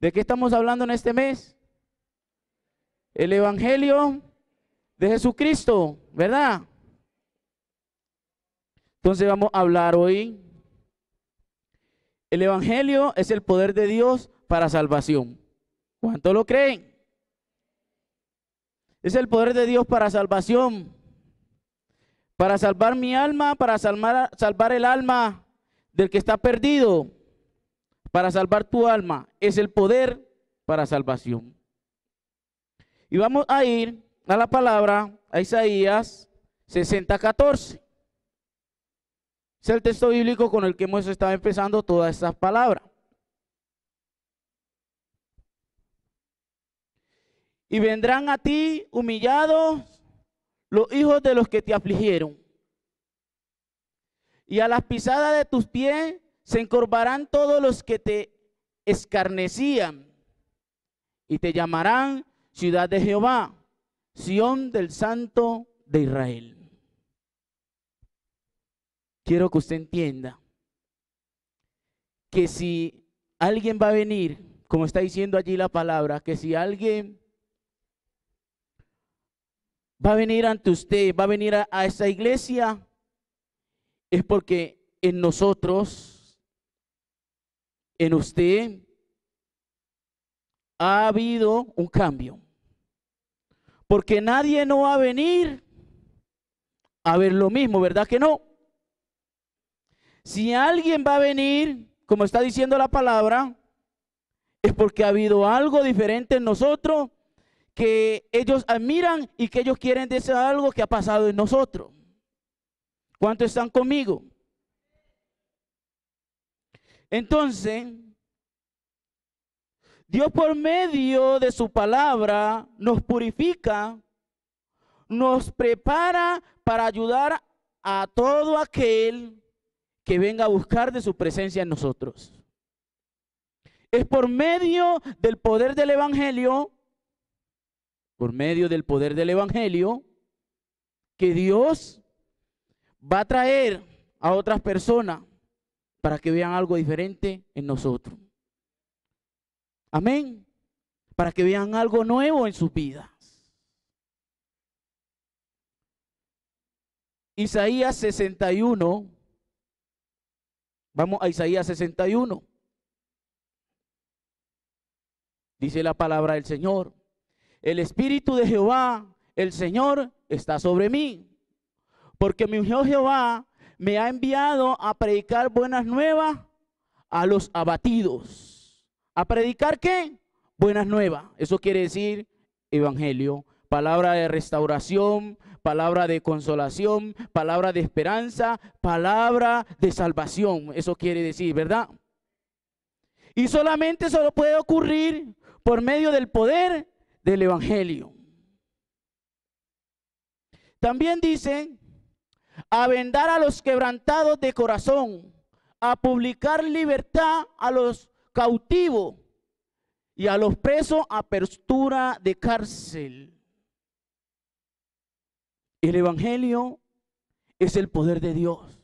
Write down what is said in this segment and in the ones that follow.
¿De qué estamos hablando en este mes? El Evangelio de Jesucristo, ¿verdad? Entonces vamos a hablar hoy. El Evangelio es el poder de Dios para salvación. ¿Cuánto lo creen? Es el poder de Dios para salvación. Para salvar mi alma, para salvar el alma del que está perdido. Para salvar tu alma. Es el poder para salvación. Y vamos a ir a la palabra, a Isaías 60:14. Es el texto bíblico con el que hemos estado empezando todas estas palabras. Y vendrán a ti humillados los hijos de los que te afligieron. Y a las pisadas de tus pies se encorvarán todos los que te escarnecían. Y te llamarán ciudad de Jehová, Sión del Santo de Israel. Quiero que usted entienda que si alguien va a venir, como está diciendo allí la palabra, que si alguien va a venir ante usted, va a venir a esta iglesia, es porque en nosotros, en usted, ha habido un cambio. Porque nadie no va a venir a ver lo mismo, ¿verdad que no? Si alguien va a venir, como está diciendo la palabra, es porque ha habido algo diferente en nosotros que ellos admiran y que ellos quieren decir algo que ha pasado en nosotros. ¿Cuántos están conmigo? Entonces, Dios por medio de su palabra nos purifica, nos prepara para ayudar a todo aquel que venga a buscar de su presencia en nosotros. Es por medio del poder del Evangelio, que Dios va a traer a otras personas para que vean algo diferente en nosotros. Amén. Para que vean algo nuevo en sus vidas. Isaías 61. Vamos a Isaías 61. Dice la palabra del Señor: el Espíritu de Jehová, el Señor, está sobre mí, porque mi Dios Jehová me ha enviado a predicar buenas nuevas a los abatidos. ¿A predicar qué? Buenas nuevas. Eso quiere decir evangelio, palabra de restauración, palabra de consolación, palabra de esperanza, palabra de salvación. Eso quiere decir, ¿verdad? Y solamente eso puede ocurrir por medio del poder del evangelio. También dice: a vendar a los quebrantados de corazón, a publicar libertad a los cautivos y a los presos apertura de cárcel. El evangelio es el poder de Dios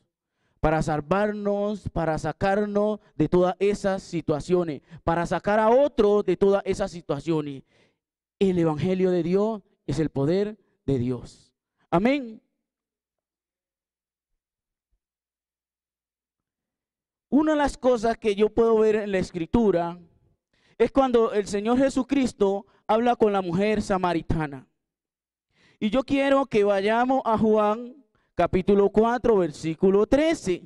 para salvarnos, para sacarnos de todas esas situaciones, para sacar a otros de todas esas situaciones. El evangelio de Dios es el poder de Dios. Amén. Una de las cosas que yo puedo ver en la escritura es cuando el Señor Jesucristo habla con la mujer samaritana. Y yo quiero que vayamos a Juan capítulo 4, versículo 13.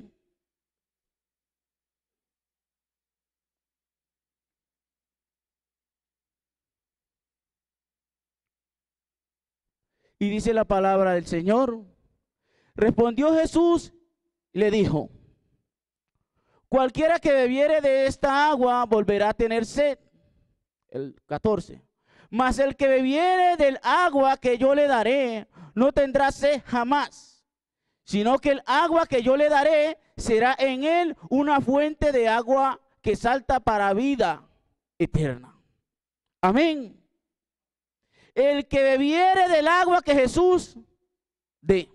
Y dice la palabra del Señor: respondió Jesús y le dijo: cualquiera que bebiere de esta agua volverá a tener sed. El 14. Mas el que bebiere del agua que yo le daré no tendrá sed jamás, sino que el agua que yo le daré será en él una fuente de agua que salta para vida eterna. Amén. El que bebiere del agua que Jesús dé.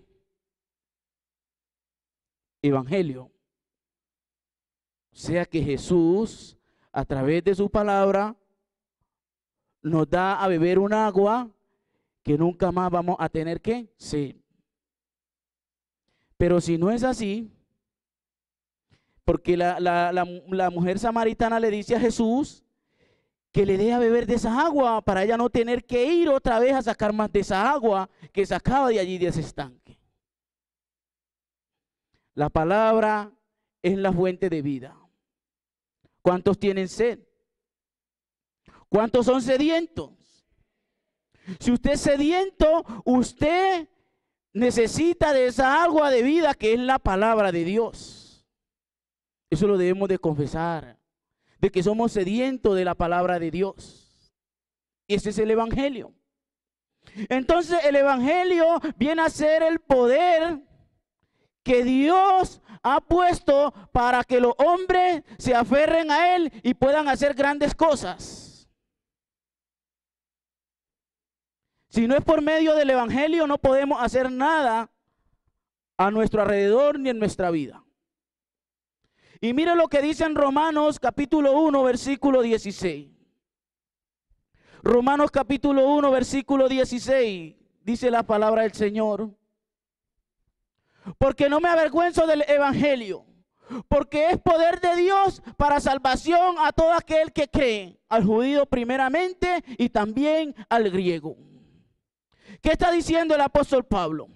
Evangelio. O sea que Jesús, a través de su palabra, nos da a beber un agua que nunca más vamos a tener que sed. Pero si no es así, porque la mujer samaritana le dice a Jesús que le dé a beber de esa agua para ella no tener que ir otra vez a sacar más de esa agua que sacaba de allí de ese estanque. La palabra es la fuente de vida. ¿Cuántos tienen sed? ¿Cuántos son sedientos? Si usted es sediento, usted necesita de esa agua de vida que es la palabra de Dios. Eso lo debemos de confesar, de que somos sedientos de la palabra de Dios. Y ese es el evangelio. Entonces el evangelio viene a ser el poder que Dios ha puesto para que los hombres se aferren a él y puedan hacer grandes cosas. Si no es por medio del evangelio, no podemos hacer nada a nuestro alrededor ni en nuestra vida. Y mire lo que dice en Romanos capítulo 1, versículo 16. Romanos capítulo 1, versículo 16, dice la palabra del Señor. Porque no me avergüenzo del evangelio, porque es poder de Dios para salvación a todo aquel que cree, al judío primeramente y también al griego. ¿Qué está diciendo el apóstol Pablo?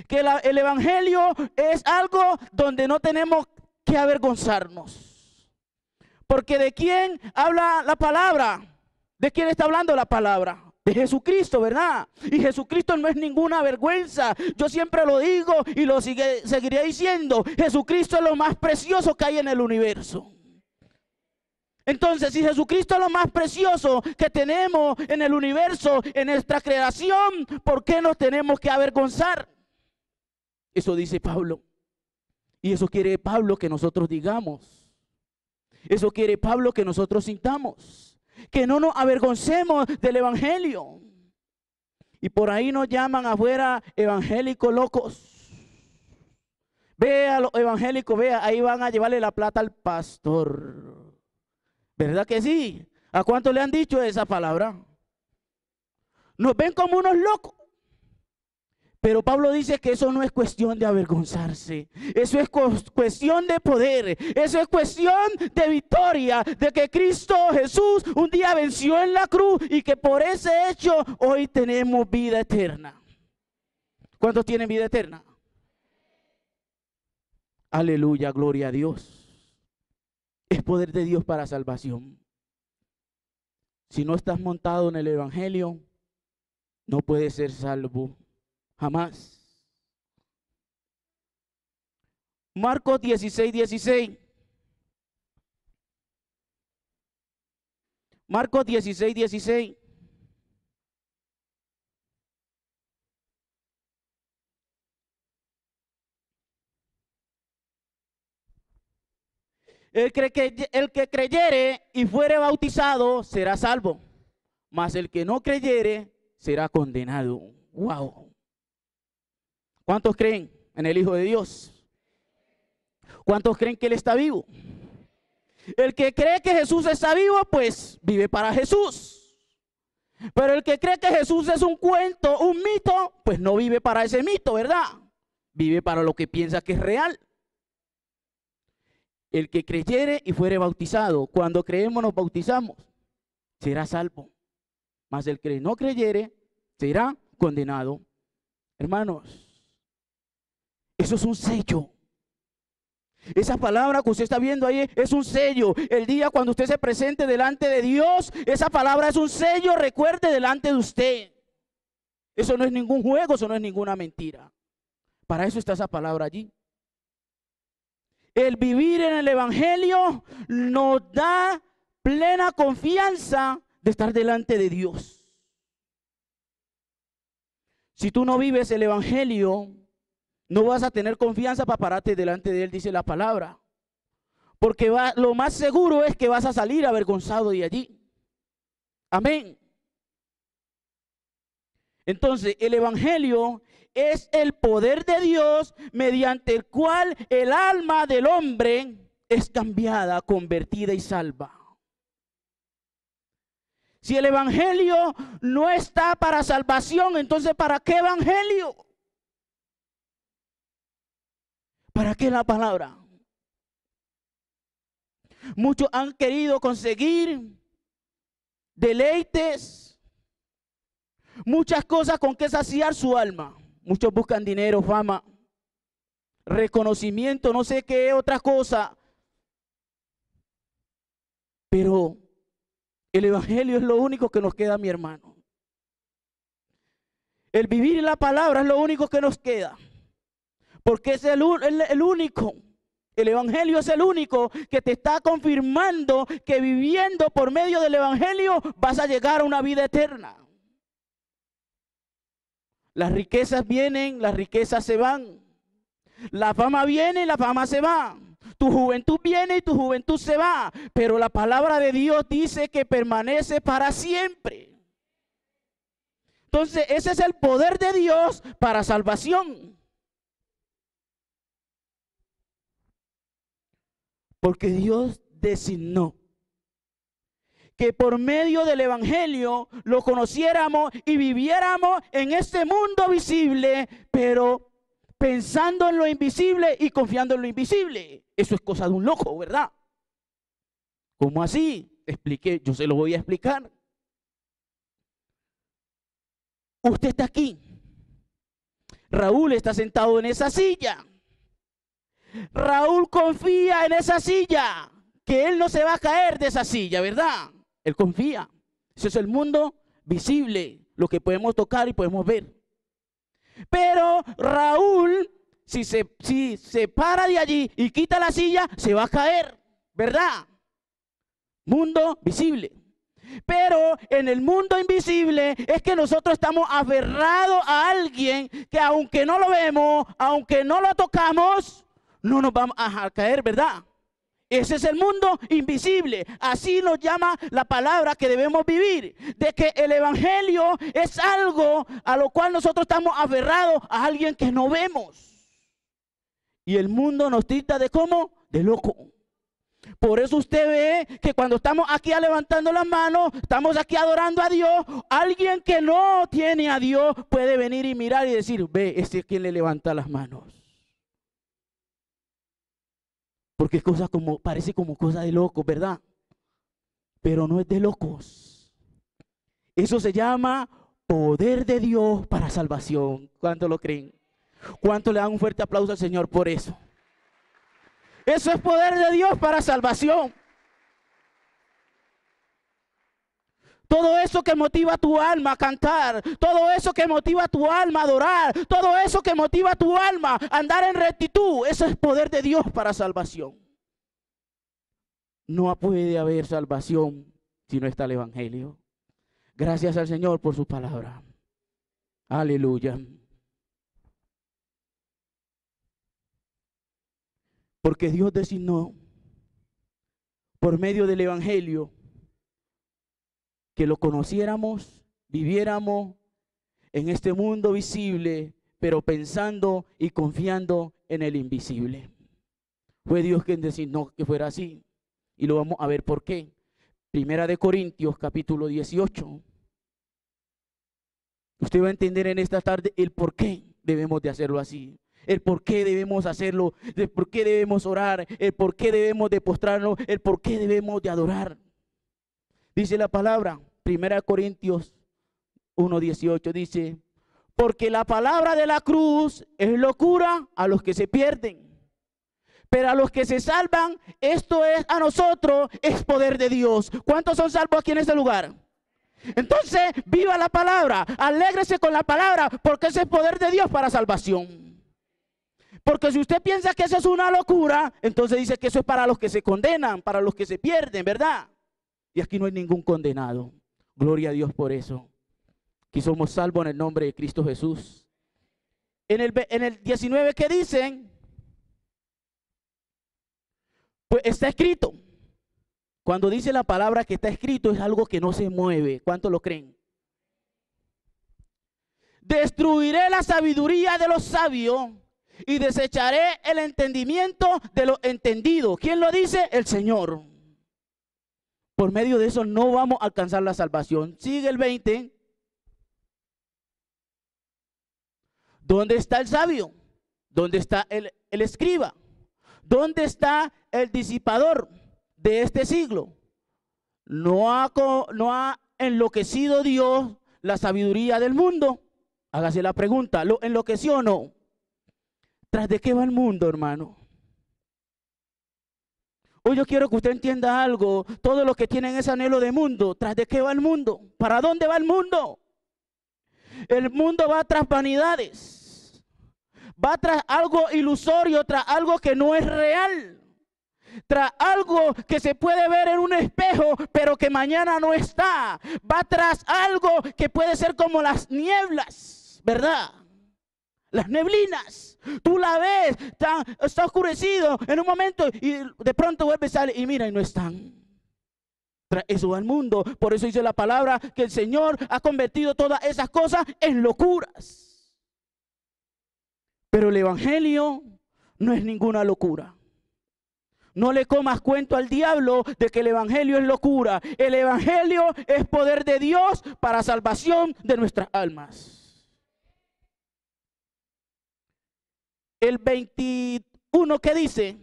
Que el evangelio es algo donde no tenemos que avergonzarnos. Porque ¿de quién habla la palabra? ¿De quién está hablando la palabra? De Jesucristo, ¿verdad? Y Jesucristo no es ninguna vergüenza. Yo siempre lo digo y lo seguiré diciendo. Jesucristo es lo más precioso que hay en el universo. Entonces, si Jesucristo es lo más precioso que tenemos en el universo, en nuestra creación, ¿por qué nos tenemos que avergonzar? Eso dice Pablo. Y eso quiere Pablo que nosotros digamos. Eso quiere Pablo que nosotros sintamos. Que no nos avergoncemos del evangelio. Y por ahí nos llaman afuera evangélicos locos. Vea los evangélicos, vea, ahí van a llevarle la plata al pastor. ¿Verdad que sí? ¿A cuánto le han dicho esa palabra? Nos ven como unos locos. Pero Pablo dice que eso no es cuestión de avergonzarse. Eso es cuestión de poder. Eso es cuestión de victoria. De que Cristo Jesús un día venció en la cruz y que por ese hecho hoy tenemos vida eterna. ¿Cuántos tienen vida eterna? Aleluya, gloria a Dios. Es poder de Dios para salvación. Si no estás montado en el evangelio, no puedes ser salvo. Jamás. Marcos 16, 16. Marcos 16, 16. El que creyere y fuere bautizado será salvo, mas el que no creyere será condenado. Wow. ¿Cuántos creen en el Hijo de Dios? ¿Cuántos creen que Él está vivo? El que cree que Jesús está vivo, pues vive para Jesús. Pero el que cree que Jesús es un cuento, un mito, pues no vive para ese mito, ¿verdad? Vive para lo que piensa que es real. El que creyere y fuere bautizado, cuando creemos nos bautizamos, será salvo. Mas el que no creyere será condenado. Hermanos, eso es un sello. Esa palabra que usted está viendo ahí es un sello. El día cuando usted se presente delante de Dios, esa palabra es un sello, recuerde, delante de usted. Eso no es ningún juego, eso no es ninguna mentira. Para eso está esa palabra allí. El vivir en el evangelio nos da plena confianza de estar delante de Dios. Si tú no vives el evangelio, no vas a tener confianza para pararte delante de Él, dice la palabra. Porque lo más seguro es que vas a salir avergonzado de allí. Amén. Entonces, el evangelio es el poder de Dios mediante el cual el alma del hombre es cambiada, convertida y salva. Si el evangelio no está para salvación, entonces ¿para qué evangelio? ¿Para qué la palabra? Muchos han querido conseguir deleites, muchas cosas con que saciar su alma. Muchos buscan dinero, fama, reconocimiento, no sé qué otra cosa. Pero el evangelio es lo único que nos queda, mi hermano. El vivir en la palabra es lo único que nos queda. Porque es el único. El evangelio es el único que te está confirmando que viviendo por medio del evangelio vas a llegar a una vida eterna. Las riquezas vienen, las riquezas se van. La fama viene y la fama se va. Tu juventud viene y tu juventud se va. Pero la palabra de Dios dice que permanece para siempre. Entonces ese es el poder de Dios para salvación. Porque Dios designó que por medio del evangelio lo conociéramos y viviéramos en este mundo visible, pero pensando en lo invisible y confiando en lo invisible. Eso es cosa de un loco, ¿verdad? ¿Cómo así? Expliqué, yo se lo voy a explicar. Usted está aquí. Raúl está sentado en esa silla. Raúl confía en esa silla, que él no se va a caer de esa silla, ¿verdad? Él confía. Eso es el mundo visible, lo que podemos tocar y podemos ver. Pero Raúl, si se para de allí y quita la silla, se va a caer, ¿verdad? Mundo visible. Pero en el mundo invisible es que nosotros estamos aferrados a alguien que aunque no lo vemos, aunque no lo tocamos, no nos vamos a caer, ¿verdad? Ese es el mundo invisible. Así nos llama la palabra que debemos vivir. De que el evangelio es algo a lo cual nosotros estamos aferrados a alguien que no vemos. Y el mundo nos tilda de ¿cómo? De loco. Por eso usted ve que cuando estamos aquí levantando las manos, estamos aquí adorando a Dios. Alguien que no tiene a Dios puede venir y mirar y decir, ve, este es quien le levanta las manos. Porque es cosa como, parece como cosa de locos, ¿verdad? Pero no es de locos. Eso se llama poder de Dios para salvación. ¿Cuánto lo creen? ¿Cuánto le dan un fuerte aplauso al Señor por eso? Eso es poder de Dios para salvación. Todo eso que motiva a tu alma a cantar, todo eso que motiva a tu alma a adorar, todo eso que motiva a tu alma a andar en rectitud, eso es poder de Dios para salvación. No puede haber salvación si no está el evangelio. Gracias al Señor por su palabra. Aleluya. Porque Dios designó por medio del evangelio que lo conociéramos, viviéramos en este mundo visible, pero pensando y confiando en el invisible. Fue Dios quien designó que fuera así. Y lo vamos a ver por qué. Primera de Corintios, capítulo 18. Usted va a entender en esta tarde el por qué debemos de hacerlo así. El por qué debemos hacerlo, el por qué debemos orar, el por qué debemos de postrarnos, el por qué debemos de adorar. Dice la palabra, 1 Corintios 1:18, dice, porque la palabra de la cruz es locura a los que se pierden, pero a los que se salvan, esto es a nosotros, es poder de Dios. ¿Cuántos son salvos aquí en este lugar? Entonces, viva la palabra, alégrese con la palabra, porque ese es poder de Dios para salvación. Porque si usted piensa que eso es una locura, entonces dice que eso es para los que se condenan, para los que se pierden, ¿verdad? Y aquí no hay ningún condenado. Gloria a Dios por eso. Aquí somos salvos en el nombre de Cristo Jesús. En el 19, ¿qué dicen? Pues está escrito. Cuando dice la palabra que está escrito es algo que no se mueve. ¿Cuántos lo creen? Destruiré la sabiduría de los sabios y desecharé el entendimiento de los entendidos. ¿Quién lo dice? El Señor. por medio de eso no vamos a alcanzar la salvación. Sigue el 20. ¿Dónde está el sabio? ¿Dónde está el escriba? ¿Dónde está el disipador de este siglo? ¿No ha enloquecido Dios la sabiduría del mundo? Hágase la pregunta, ¿lo enloqueció o no? ¿Tras de qué va el mundo, hermano? Hoy yo quiero que usted entienda algo. Todos los que tienen ese anhelo de mundo, ¿tras de qué va el mundo? ¿Para dónde va el mundo? El mundo va tras vanidades. Va tras algo ilusorio, tras algo que no es real. Tras algo que se puede ver en un espejo, pero que mañana no está. Va tras algo que puede ser como las nieblas, ¿verdad? Las neblinas. Tú la ves, está oscurecido en un momento y de pronto vuelve a salir y mira y no están. Tras eso va el mundo. Por eso dice la palabra que el Señor ha convertido todas esas cosas en locuras. Pero el evangelio no es ninguna locura. No le comas cuento al diablo de que el evangelio es locura. El evangelio es poder de Dios para salvación de nuestras almas. El 21, ¿qué dice?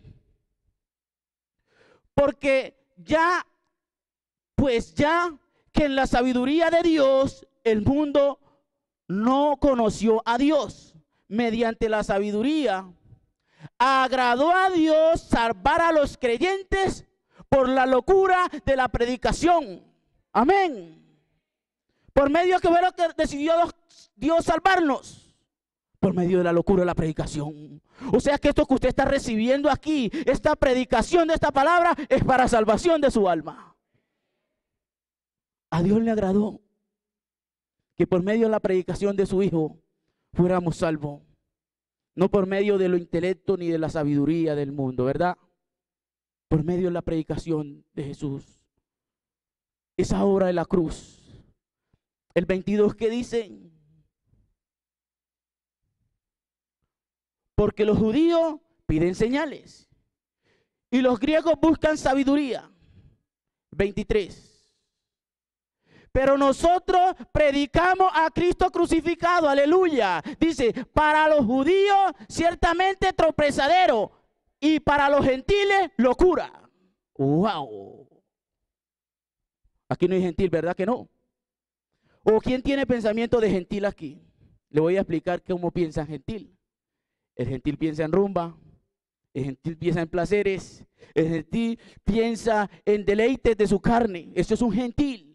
Porque pues ya que en la sabiduría de Dios el mundo no conoció a Dios. Mediante la sabiduría agradó a Dios salvar a los creyentes por la locura de la predicación. Amén. Por medio que fue lo que decidió Dios salvarnos. Por medio de la locura de la predicación. O sea que esto que usted está recibiendo aquí, esta predicación de esta palabra, es para salvación de su alma. A Dios le agradó que por medio de la predicación de su Hijo fuéramos salvos. No por medio de lo intelecto ni de la sabiduría del mundo, ¿verdad? Por medio de la predicación de Jesús. Esa obra de la cruz. El 22 que dice: porque los judíos piden señales y los griegos buscan sabiduría. 23. Pero nosotros predicamos a Cristo crucificado, aleluya. Dice, para los judíos ciertamente tropezadero y para los gentiles locura. Wow. Aquí no hay gentil, ¿verdad que no? ¿O quién tiene pensamiento de gentil aquí? Le voy a explicar cómo piensa gentil. El gentil piensa en rumba, el gentil piensa en placeres, el gentil piensa en deleites de su carne. Eso es un gentil.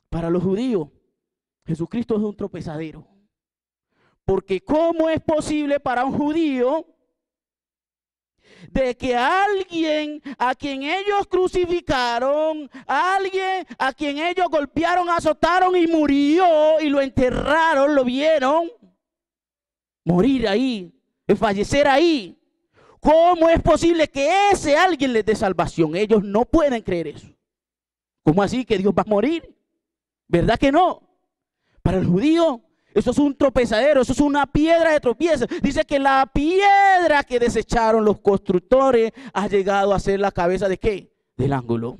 Para los judíos, Jesucristo es un tropezadero. Porque ¿cómo es posible para un judío de que alguien a quien ellos crucificaron, alguien a quien ellos golpearon, azotaron y murió y lo enterraron, lo vieron morir ahí, fallecer ahí? ¿Cómo es posible que ese alguien les dé salvación? Ellos no pueden creer eso. ¿Cómo así que Dios va a morir? ¿Verdad que no? Para el judío eso es un tropezadero, eso es una piedra de tropiezo. Dice que la piedra que desecharon los constructores ha llegado a ser la cabeza ¿de qué? Del ángulo.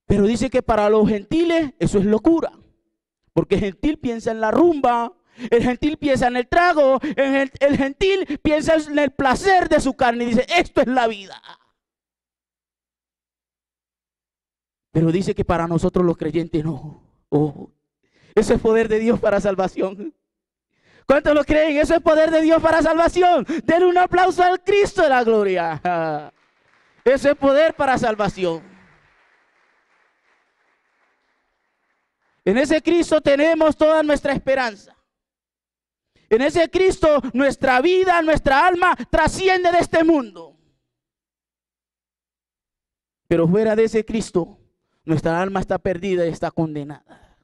Pero dice que para los gentiles eso es locura. Porque el gentil piensa en la rumba, el gentil piensa en el trago, el gentil piensa en el placer de su carne y dice, esto es la vida. Pero dice que para nosotros los creyentes no. Oh, eso es poder de Dios para salvación. ¿Cuántos lo creen? Eso es poder de Dios para salvación. Denle un aplauso al Cristo de la gloria. Eso es poder para salvación. En ese Cristo tenemos toda nuestra esperanza. En ese Cristo nuestra vida, nuestra alma trasciende de este mundo. Pero fuera de ese Cristo, nuestra alma está perdida y está condenada.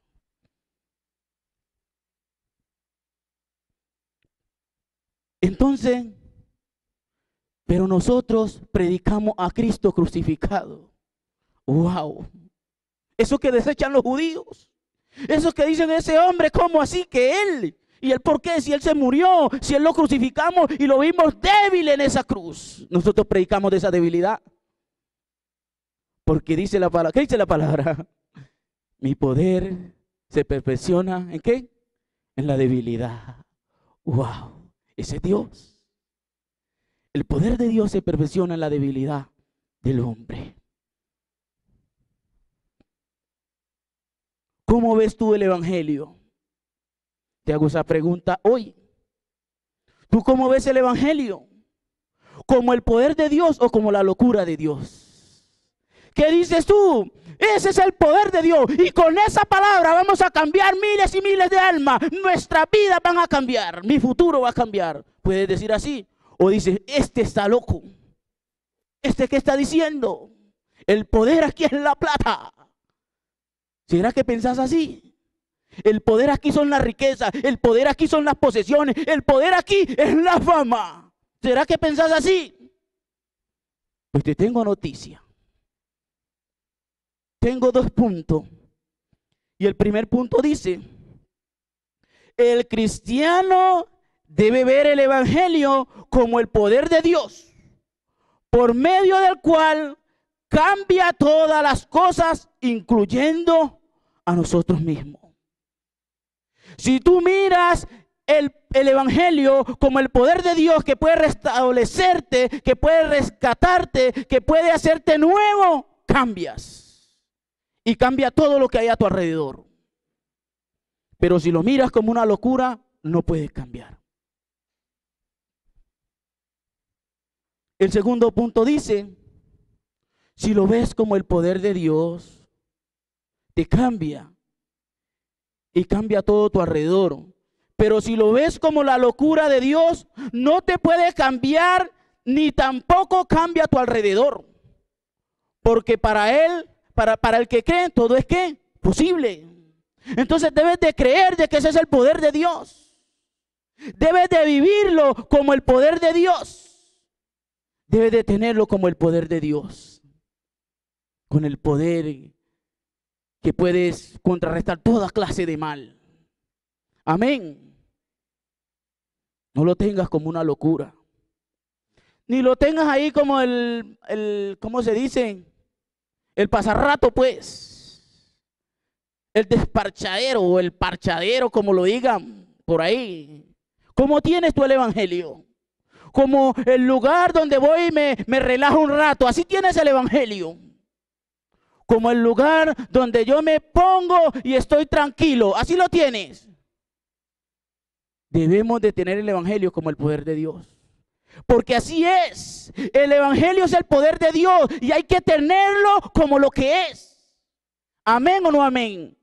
Entonces, pero nosotros predicamos a Cristo crucificado. Wow. Eso que desechan los judíos. Eso que dicen ese hombre, ¿cómo así que él ¿Y él por qué? Si él se murió, si él lo crucificamos y lo vimos débil en esa cruz. Nosotros predicamos de esa debilidad. Porque dice la palabra, ¿qué dice la palabra? Mi poder se perfecciona, ¿en qué? En la debilidad. ¡Wow! Ese es Dios. El poder de Dios se perfecciona en la debilidad del hombre. ¿Cómo ves tú el evangelio? Te hago esa pregunta hoy. ¿Tú cómo ves el evangelio? ¿Como el poder de Dios o como la locura de Dios? ¿Qué dices tú? Ese es el poder de Dios. Y con esa palabra vamos a cambiar miles y miles de almas. Nuestra vida van a cambiar. Mi futuro va a cambiar. Puedes decir así. O dices, este está loco. ¿Este qué está diciendo? El poder aquí es la plata. ¿Será que pensás así? El poder aquí son las riquezas. El poder aquí son las posesiones. El poder aquí es la fama. ¿Será que pensás así? Pues te tengo noticia. Tengo 2 puntos. Y el primer punto dice, el cristiano debe ver el evangelio como el poder de Dios, por medio del cual cambia todas las cosas, incluyendo a nosotros mismos. Si tú miras el evangelio como el poder de Dios que puede restablecerte, que puede rescatarte, que puede hacerte nuevo, cambias. Y cambia todo lo que hay a tu alrededor. Pero si lo miras como una locura, no puedes cambiar. El segundo punto dice, si lo ves como el poder de Dios, te cambia. Y cambia todo tu alrededor. Pero si lo ves como la locura de Dios, no te puede cambiar, ni tampoco cambia tu alrededor. Porque para Él, para el que cree, todo es ¿qué? Posible. Entonces debes de creer de que ese es el poder de Dios. Debes de vivirlo como el poder de Dios. Debes de tenerlo como el poder de Dios. Con el poder que puedes contrarrestar toda clase de mal. Amén. No lo tengas como una locura. Ni lo tengas ahí como ¿cómo se dice? El pasarrato, pues. El desparchadero o el parchadero, como lo digan por ahí. ¿Cómo tienes tú el evangelio? Como el lugar donde voy y me relajo un rato. Así tienes el evangelio. Como el lugar donde yo me pongo y estoy tranquilo. Así lo tienes. Debemos de tener el evangelio como el poder de Dios. Porque así es. El evangelio es el poder de Dios y hay que tenerlo como lo que es. Amén o no amén.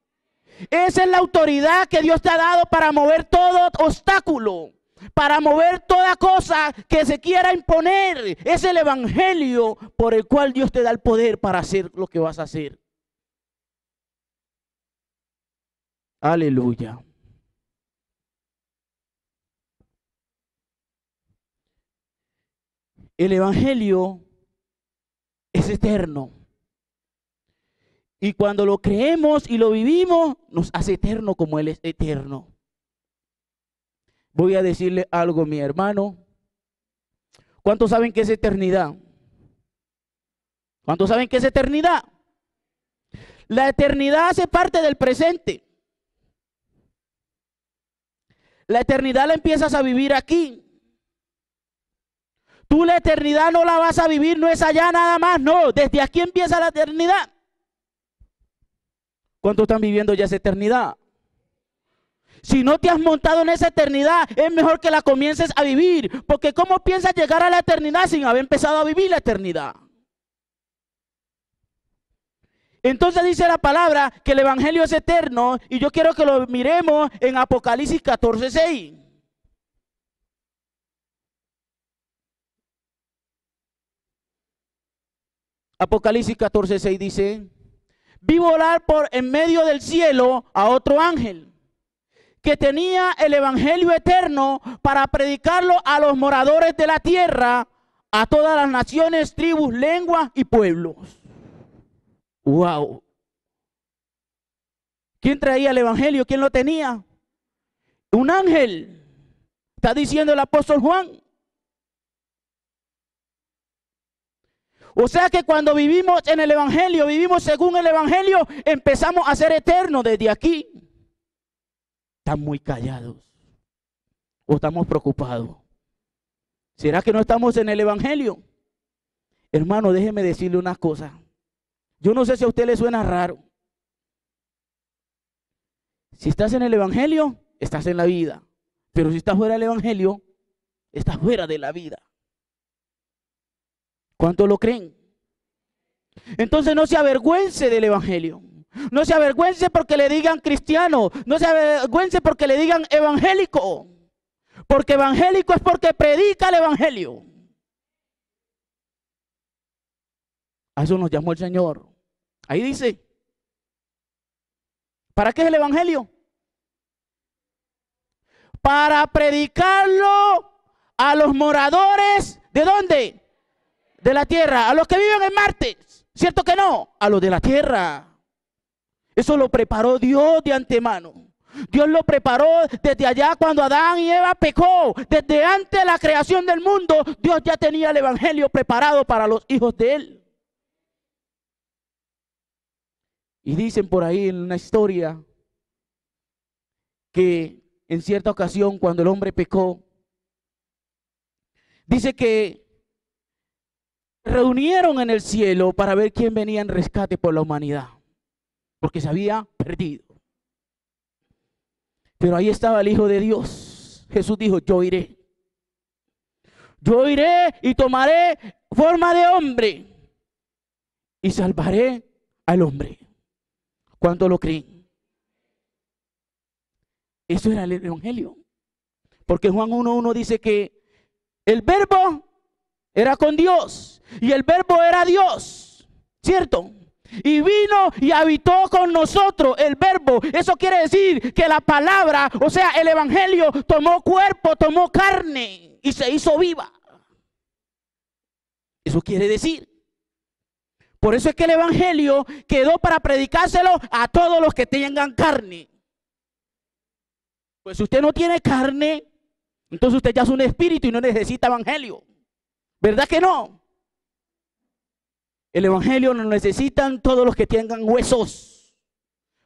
Esa es la autoridad que Dios te ha dado para mover todo obstáculo, para mover toda cosa que se quiera imponer. Es el evangelio por el cual Dios te da el poder para hacer lo que vas a hacer. Aleluya. El evangelio es eterno. Y cuando lo creemos y lo vivimos, nos hace eterno como Él es eterno. Voy a decirle algo, mi hermano. ¿Cuántos saben qué es eternidad? ¿Cuántos saben qué es eternidad? La eternidad hace parte del presente. La eternidad la empiezas a vivir aquí. Tú la eternidad no la vas a vivir, no es allá nada más, no. Desde aquí empieza la eternidad. ¿Cuántos están viviendo ya esa eternidad? Si no te has montado en esa eternidad, es mejor que la comiences a vivir. Porque ¿cómo piensas llegar a la eternidad sin haber empezado a vivir la eternidad? Entonces dice la palabra que el evangelio es eterno y yo quiero que lo miremos en Apocalipsis 14:6. Apocalipsis 14:6 dice, vi volar por en medio del cielo a otro ángel que tenía el evangelio eterno para predicarlo a los moradores de la tierra, a todas las naciones, tribus, lenguas y pueblos. Wow. ¿Quién traía el evangelio? ¿Quién lo tenía? Un ángel, está diciendo el apóstol Juan. O sea que cuando vivimos en el evangelio, vivimos según el evangelio, empezamos a ser eternos desde aquí. Están muy callados. ¿O estamos preocupados? ¿Será que no estamos en el evangelio? Hermano, déjeme decirle una cosa. Yo no sé si a usted le suena raro. Si estás en el evangelio, estás en la vida. Pero si estás fuera del evangelio, estás fuera de la vida. ¿Cuántos lo creen? Entonces no se avergüence del evangelio. No se avergüence porque le digan cristiano. No se avergüence porque le digan evangélico. Porque evangélico es porque predica el evangelio. A eso nos llamó el Señor. Ahí dice. ¿Para qué es el evangelio? Para predicarlo a los moradores, ¿de dónde? De la tierra, a los que viven en Marte. ¿Cierto que no? A los de la tierra. Eso lo preparó Dios de antemano. Dios lo preparó desde allá cuando Adán y Eva pecó. Desde antes de la creación del mundo, Dios ya tenía el evangelio preparado para los hijos de Él. Y dicen por ahí en una historia que en cierta ocasión cuando el hombre pecó, dice que reunieron en el cielo para ver quién venía en rescate por la humanidad, porque se había perdido. Pero ahí estaba el Hijo de Dios. Jesús dijo, yo iré. Yo iré y tomaré forma de hombre y salvaré al hombre. ¿Cuántos lo creen? Eso era el evangelio. Porque Juan 1:1 dice que el verbo era con Dios y el verbo era Dios, ¿cierto? Y vino y habitó con nosotros el verbo. Eso quiere decir que la palabra, o sea, el evangelio tomó cuerpo, tomó carne y se hizo viva. Eso quiere decir. Por eso es que el evangelio quedó para predicárselo a todos los que tengan carne. Pues si usted no tiene carne, entonces usted ya es un espíritu y no necesita evangelio. ¿Verdad que no? El evangelio lo necesitan todos los que tengan huesos.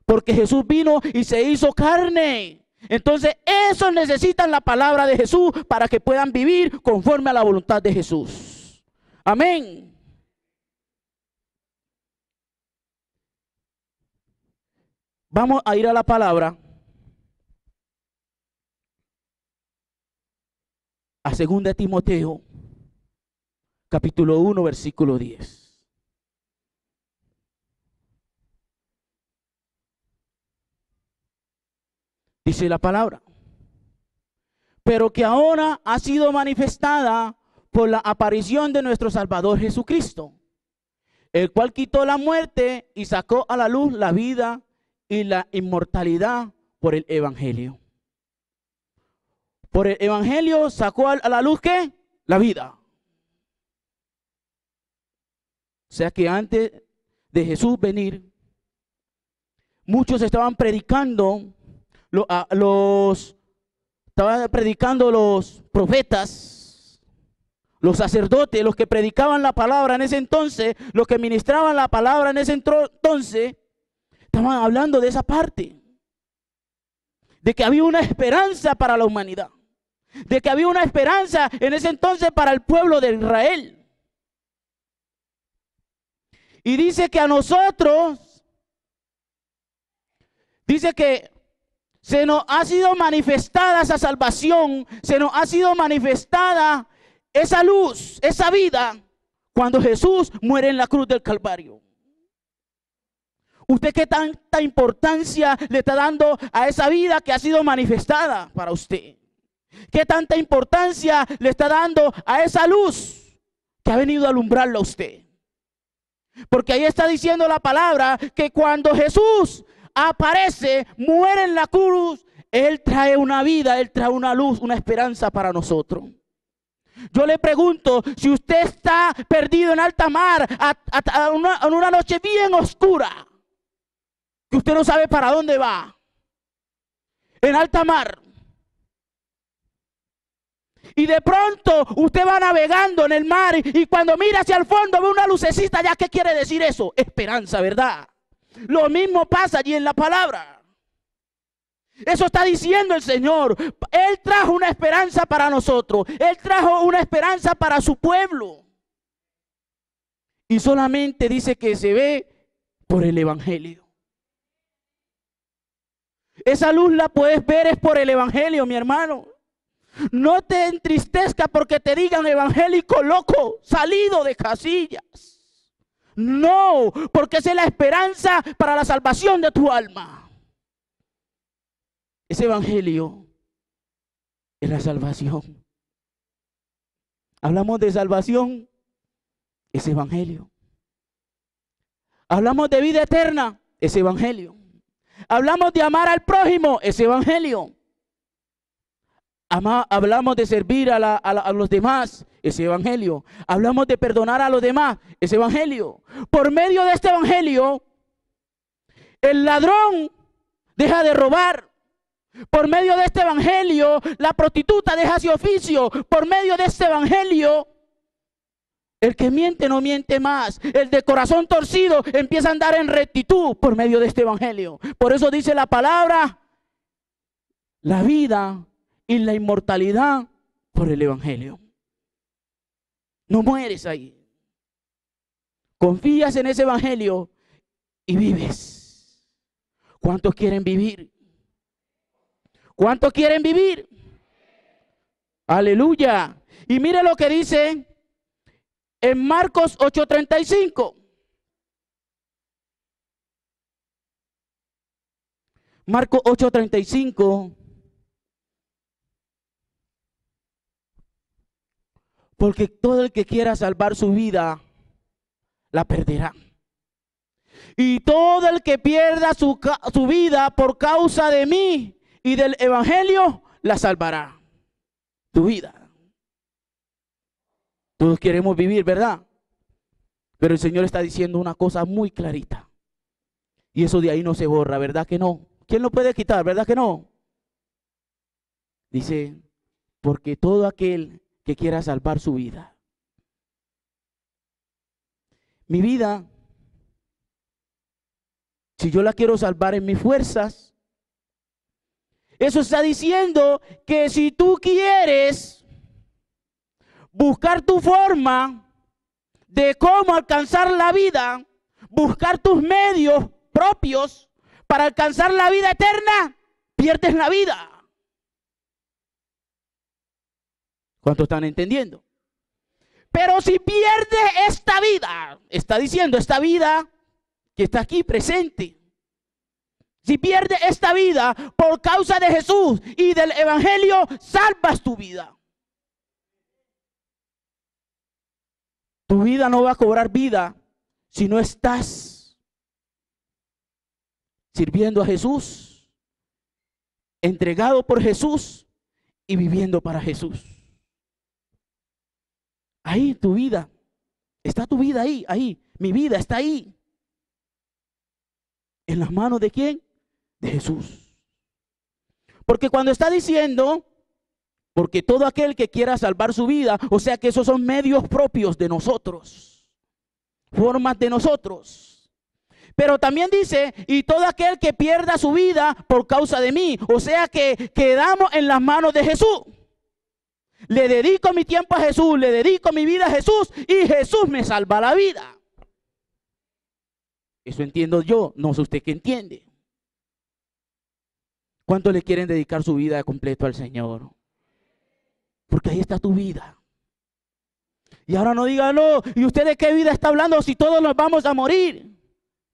Porque Jesús vino y se hizo carne. Entonces esos necesitan la palabra de Jesús para que puedan vivir conforme a la voluntad de Jesús. Amén. Vamos a ir a la palabra. A 2 Timoteo, capítulo 1, versículo 10. Dice la palabra, pero que ahora ha sido manifestada por la aparición de nuestro Salvador Jesucristo, el cual quitó la muerte y sacó a la luz la vida y la inmortalidad por el evangelio. Por el evangelio sacó a la luz, ¿qué? La vida. O sea que antes de Jesús venir, muchos estaban predicando, estaban predicando los profetas, los sacerdotes, los que predicaban la palabra en ese entonces, los que ministraban la palabra en ese entonces, estaban hablando de esa parte, de que había una esperanza para la humanidad, de que había una esperanza en ese entonces para el pueblo de Israel. Y dice que a nosotros, dice que se nos ha sido manifestada esa salvación, se nos ha sido manifestada esa luz, esa vida, cuando Jesús muere en la cruz del Calvario. ¿Usted qué tanta importancia le está dando a esa vida que ha sido manifestada para usted? ¿Qué tanta importancia le está dando a esa luz que ha venido a alumbrarlo a usted? Porque ahí está diciendo la palabra que cuando Jesús aparece, muere en la cruz, Él trae una vida, Él trae una luz, una esperanza para nosotros. Yo le pregunto, si usted está perdido en alta mar, en una noche bien oscura, que usted no sabe para dónde va, en alta mar, Y de pronto usted va navegando en el mar y cuando mira hacia el fondo ve una lucecita. ¿Ya qué quiere decir eso? Esperanza, ¿verdad? Lo mismo pasa allí en la palabra. Eso está diciendo el Señor. Él trajo una esperanza para nosotros. Él trajo una esperanza para su pueblo. Y solamente dice que se ve por el Evangelio. Esa luz la puedes ver es por el Evangelio, mi hermano. No te entristezcas porque te digan evangélico loco, salido de casillas. No, porque esa es la esperanza para la salvación de tu alma. Ese evangelio es la salvación. Hablamos de salvación, ese evangelio. Hablamos de vida eterna, ese evangelio. Hablamos de amar al prójimo, ese evangelio. Hablamos de servir a los demás, ese evangelio. Hablamos de perdonar a los demás, ese evangelio. Por medio de este evangelio, el ladrón deja de robar. Por medio de este evangelio, la prostituta deja su oficio. Por medio de este evangelio, el que miente no miente más. El de corazón torcido empieza a andar en rectitud por medio de este evangelio. Por eso dice la palabra, la vida y la inmortalidad por el evangelio. No mueres ahí. Confías en ese evangelio y vives. ¿Cuántos quieren vivir? ¿Cuántos quieren vivir? Aleluya. Y mire lo que dice en Marcos 8:35. Marcos 8:35. Porque todo el que quiera salvar su vida, la perderá. Y todo el que pierda su vida por causa de mí y del evangelio, la salvará. Tu vida. Todos queremos vivir, ¿verdad? Pero el Señor está diciendo una cosa muy clarita. Y eso de ahí no se borra, ¿verdad que no? ¿Quién lo puede quitar, verdad que no? Dice, porque todo aquel que quiera salvar su vida. Mi vida, si yo la quiero salvar en mis fuerzas, eso está diciendo que si tú quieres buscar tu forma de cómo alcanzar la vida, buscar tus medios propios para alcanzar la vida eterna, pierdes la vida. ¿Cuántos están entendiendo? Pero si pierdes esta vida, está diciendo esta vida que está aquí presente. Si pierdes esta vida por causa de Jesús y del evangelio, salvas tu vida. Tu vida no va a cobrar vida si no estás sirviendo a Jesús, entregado por Jesús y viviendo para Jesús. Ahí tu vida, está tu vida ahí, mi vida está ahí. ¿En las manos de quién? De Jesús. Porque cuando está diciendo, porque todo aquel que quiera salvar su vida, o sea que esos son medios propios de nosotros, formas de nosotros. Pero también dice, y todo aquel que pierda su vida por causa de mí, o sea que quedamos en las manos de Jesús. Le dedico mi tiempo a Jesús, le dedico mi vida a Jesús y Jesús me salva la vida. Eso entiendo yo, no sé usted qué entiende. ¿Cuántos le quieren dedicar su vida de completo al Señor? Porque ahí está tu vida. Y ahora no diga, no, ¿y usted de qué vida está hablando si todos nos vamos a morir?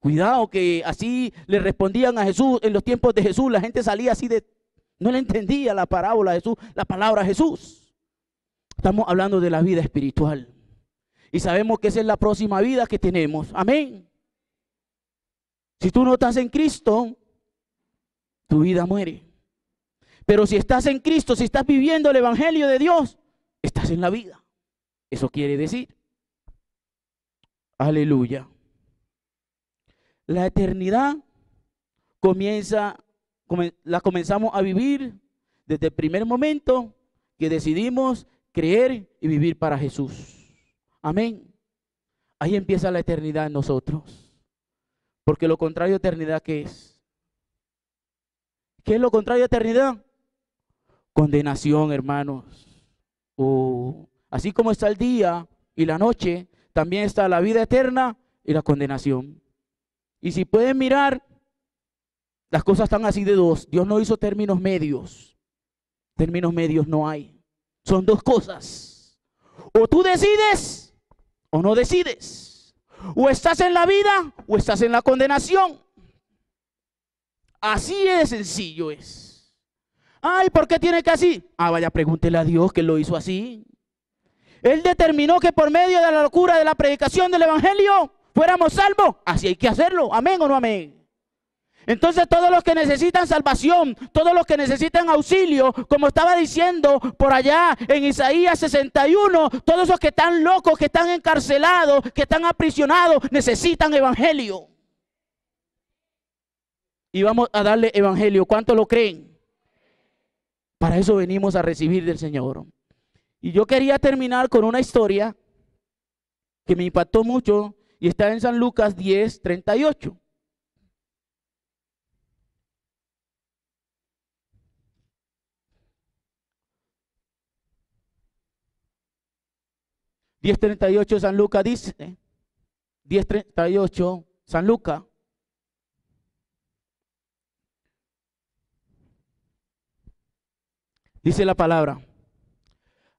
Cuidado que así le respondían a Jesús en los tiempos de Jesús. La gente salía así de, no le entendía la parábola de Jesús, la palabra Jesús. Estamos hablando de la vida espiritual. Y sabemos que esa es la próxima vida que tenemos. Amén. Si tú no estás en Cristo, tu vida muere. Pero si estás en Cristo, si estás viviendo el evangelio de Dios, estás en la vida. Eso quiere decir. Aleluya. La eternidad la comenzamos a vivir desde el primer momento que decidimos creer y vivir para Jesús. Amén. Ahí empieza la eternidad en nosotros. Porque lo contrario de eternidad, ¿qué es? ¿Qué es lo contrario de eternidad? Condenación, hermanos. Así como está el día y la noche, también está la vida eterna y la condenación. Y si pueden mirar, las cosas están así de dos. Dios no hizo términos medios. Términos medios no hay. Son dos cosas. O tú decides o no decides. O estás en la vida o estás en la condenación. Así de sencillo es. Ay, ¿por qué tiene que así? Vaya, pregúntele a Dios que lo hizo así. Él determinó que por medio de la locura de la predicación del evangelio fuéramos salvos. Así hay que hacerlo. Amén o no amén. Entonces todos los que necesitan salvación, todos los que necesitan auxilio, como estaba diciendo por allá en Isaías 61, todos esos que están locos, que están encarcelados, que están aprisionados, necesitan evangelio. Y vamos a darle evangelio. ¿Cuántos lo creen? Para eso venimos a recibir del Señor. Y yo quería terminar con una historia que me impactó mucho y está en San Lucas 10:38. San Lucas dice, 10:38, San Lucas. Dice la palabra.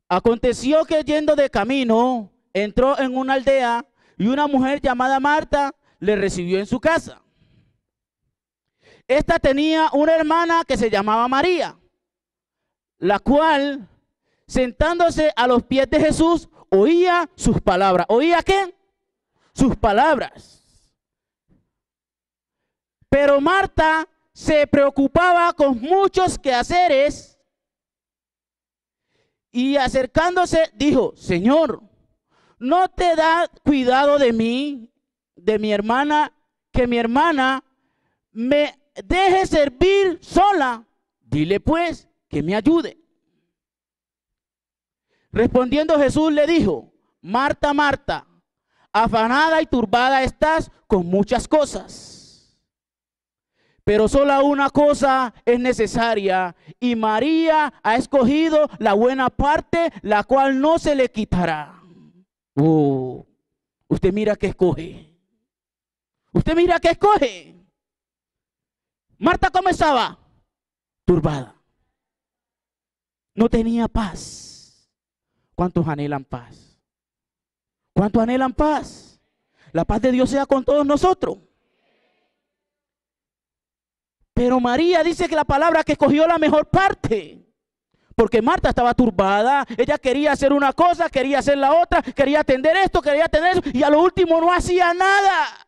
Aconteció que yendo de camino, entró en una aldea y una mujer llamada Marta le recibió en su casa. Esta tenía una hermana que se llamaba María, la cual, sentándose a los pies de Jesús, oía sus palabras. ¿Oía qué? Sus palabras. Pero Marta se preocupaba con muchos quehaceres y acercándose dijo: Señor, ¿no te da cuidado de mí, de mi hermana, que mi hermana me deje servir sola? Dile pues que me ayude. Respondiendo Jesús le dijo: Marta, Marta, afanada y turbada estás con muchas cosas, pero solo una cosa es necesaria, y María ha escogido la buena parte, la cual no se le quitará. Usted mira que escoge. Usted mira que escoge. Marta, ¿cómo estaba? Turbada. No tenía paz. ¿Cuántos anhelan paz? ¿Cuántos anhelan paz? La paz de Dios sea con todos nosotros. Pero María dice que la palabra que escogió la mejor parte. Porque Marta estaba turbada. Ella quería hacer una cosa, quería hacer la otra, quería atender esto, quería atender eso, y a lo último no hacía nada.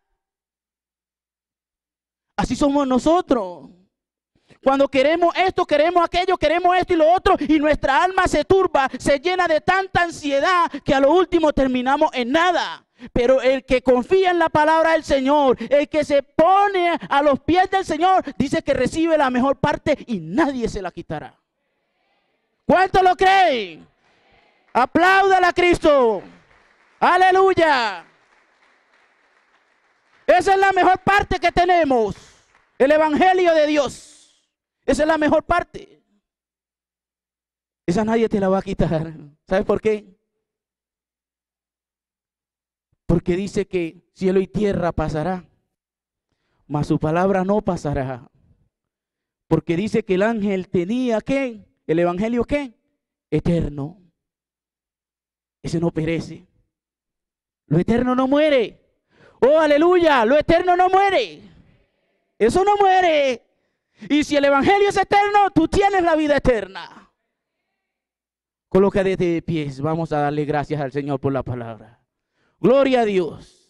Así somos nosotros. Cuando queremos esto, queremos aquello, queremos esto y lo otro, y nuestra alma se turba, se llena de tanta ansiedad que a lo último terminamos en nada. Pero el que confía en la palabra del Señor, el que se pone a los pies del Señor, dice que recibe la mejor parte y nadie se la quitará. ¿Cuántos lo creen? Apláudale a Cristo. Aleluya. Esa es la mejor parte que tenemos. El evangelio de Dios. Esa es la mejor parte. Esa nadie te la va a quitar. ¿Sabes por qué? Porque dice que cielo y tierra pasará, mas su palabra no pasará. Porque dice que el ángel tenía ¿qué? El evangelio ¿qué? Eterno. Ese no perece. Lo eterno no muere. Oh, aleluya, lo eterno no muere. Eso no muere. Y si el evangelio es eterno, tú tienes la vida eterna. Colócate de pies, vamos a darle gracias al Señor por la palabra. Gloria a Dios.